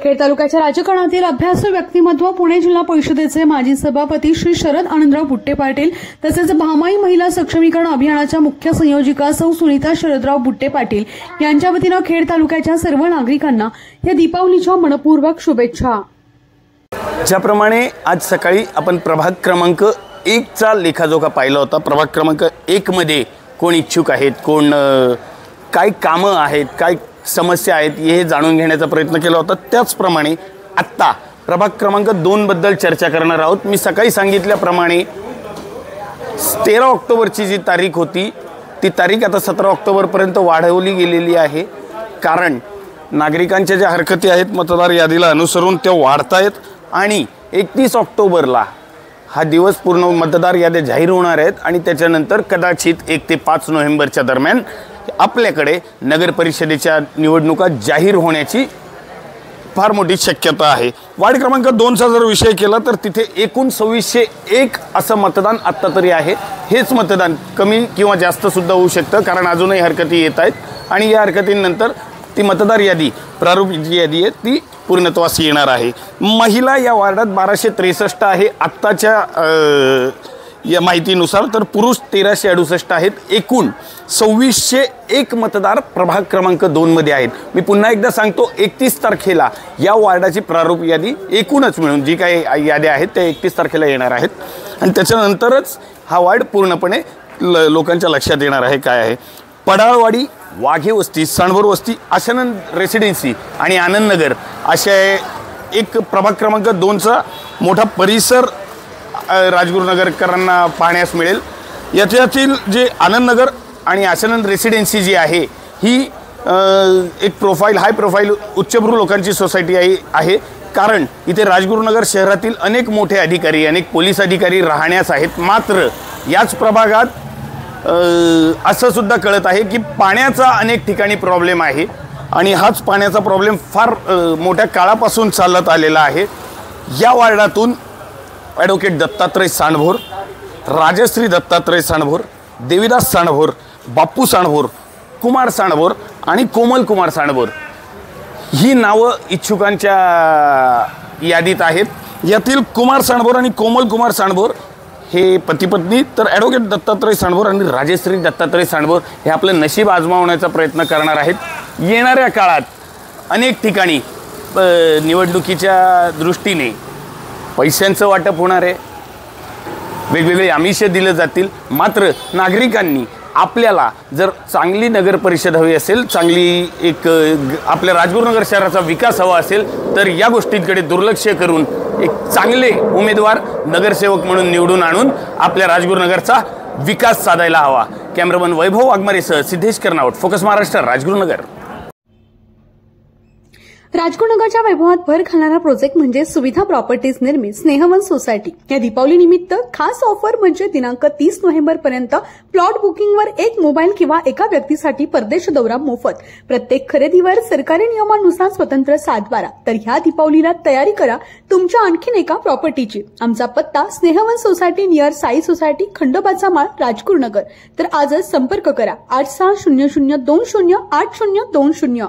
खेड तालुक्याच्या राजकारणातील अभ्यासू व्यक्तिमत्व पुणे जिल्हा परिषदेचे माजी सभापती श्री शरद आनंदराव बुट्टे पाटील तसेच भामाई महिला सक्षमीकरण अभियानाच्या मुख्य संयोजिका सौ सुनीता शरदराव बुट्टे पाटील यांच्या वतीनं खेड तालुक्याच्या सर्व नागरिकांना या दीपावलीच्या मनपूर्वक शुभेच्छा। ज्याप्रमाणे आज सकाळी आपण प्रभाग क्रमांक 1 चा लेखाजोखा पाहिला होता। प्रभाग क्रमांक 1 मध्ये कोण इच्छुक आहेत, कोण काय कामं आहेत, काय समस्या आहेत हे जाणून घेण्याचा प्रयत्न केला होता। त्याचप्रमाणे आत्ता प्रभाग क्रमांक 2 बद्दल चर्चा करणार आहोत। मी सकाळी सांगितल्याप्रमाणे 13 ऑक्टोबरची जी तारीख होती ती तारीख आता 17 ऑक्टोबरपर्यंत वाढवली गेलेली आहे। कारण नागरिकांच्या ज्या हरकती आहेत मतदार यादीला अनुसरून त्या वाढत आहेत आणि 31 ऑक्टोबरला हा दिवस पूर्ण मतदार याद्या जाहीर होणार आहेत आणि त्याच्यानंतर कदाचित 1 ते 5 नोव्हेंबरच्या दरम्यान आपल्याकडे नगर परिषदेच्या निवडणुका जाहीर होण्याची फार मोठी शक्यता आहे। वार्ड क्रमांक 2 चा जर विषय केला तर तिथे एकूण 2601 असं मतदान आत्ता तरी आहे। हेच मतदान कमी किंवा जास्त सुद्धा होऊ शकतं कारण अजूनही हरकती येत आहेत आणि या हरकतींनंतर ती मतदार यादी प्रारूप जी यादी आहे ती पूर्णत्वास येणार आहे। महिला या वार्डात 1263 आहे आत्ताच्या या माहितीनुसार, तर पुरुष 1368 आहेत। एकूण 2601 मतदार प्रभाग क्रमांक 2 मध्ये आहेत। मी पुन्हा एकदा सांगतो 31 तारखेला या वार्डाची प्रारूप यादी एकूणच मिळून जी काही याद्या आहेत त्या 31 तारखेला येणार आहेत आणि त्याच्यानंतरच हा वार्ड पूर्णपणे लोकांच्या लक्षात येणार आहे काय आहे। पडाळवाडी, वाघे वस्ती, सांडभोर वस्ती, आशानंद रेसिडेन्सी आणि आनंदनगर अशा एक प्रभाग क्रमांक 2 चा मोठा परिसर राजगुरुनगरकरांना पाहण्यास मिळेल। याच्यातील जे आनंदनगर आणि आशानंद रेसिडेन्सी जी आहे ही एक हाय प्रोफाईल उच्चभ्रू लोकांची सोसायटी आहे कारण इथे राजगुरुनगर शहरातील अनेक मोठे अधिकारी, अनेक पोलीस अधिकारी राहण्यास आहेत। मात्र याच प्रभागात असं सुद्धा कळत आहे की पाण्याचा अनेक ठिकाणी प्रॉब्लेम आहे आणि हाच पाण्याचा प्रॉब्लेम फार मोठ्या काळापासून चालत आलेला आहे। या वार्डातून ॲडव्होकेट दत्तात्रय सांडभोर, राजश्री दत्तात्रय सांडभोर, देवीदास सांडभोर, बाप्पू सांडभोर, कुमार सांडभोर आणि कोमल कुमार सांडभोर ही नावं इच्छुकांच्या यादीत आहेत। यातील कुमार सांडभोर आणि कोमल कुमार सांडभोर हे पती पत्नी, तर ॲडव्होकेट दत्तात्रय सांडभोर आणि राजश्री दत्तात्रय सांडभोर हे आपलं नशीब आजमावण्याचा प्रयत्न करणार आहेत। येणाऱ्या काळात अनेक ठिकाणी निवडणुकीच्या दृष्टीने पैशांचं वाटप होणार आहे, वेगवेगळे आमिष दिले जातील। मात्र नागरिकांनी आपल्याला जर चांगली नगर परिषद हवी असेल, चांगली एक आपल्या राजगुरुनगर शहराचा विकास हवा असेल तर या गोष्टींकडे दुर्लक्ष करून एक चांगले उमेदवार नगरसेवक म्हणून निवडून आणून आपल्या राजगुरुनगरचा विकास साधायला हवा। कॅमेरामन वैभव वाघमारेसह सिद्धेश कर्नावट, फोकस महाराष्ट्र, राजगुरुनगर। राजगुरुनगरच्या वैभवात भर घालणारा प्रोजेक्ट म्हणजे सुविधा प्रॉपर्टीज निर्मित स्नेहवन सोसायटी। या दीपावली निमित्त खास ऑफर म्हणजे दिनांक 30 नोव्हेंबर पर्यंत प्लॉट बुकिंगवर 1 मोबाईल किंवा एका व्यक्तीसाठी परदेश दौरा मोफत, प्रत्येक खरेदीवर सरकारी नियमानुसार स्वतंत्र 7/12। तर ह्या दीपावलीला तयारी करा तुमच्या आणखीन एका प्रॉपर्टीची। आमचा पत्ता स्नेहवन सोसायटी नियर साई सोसायटी, खंडोबाचा माळ, राजगुरुनगर। तर आजच संपर्क करा 8600208020।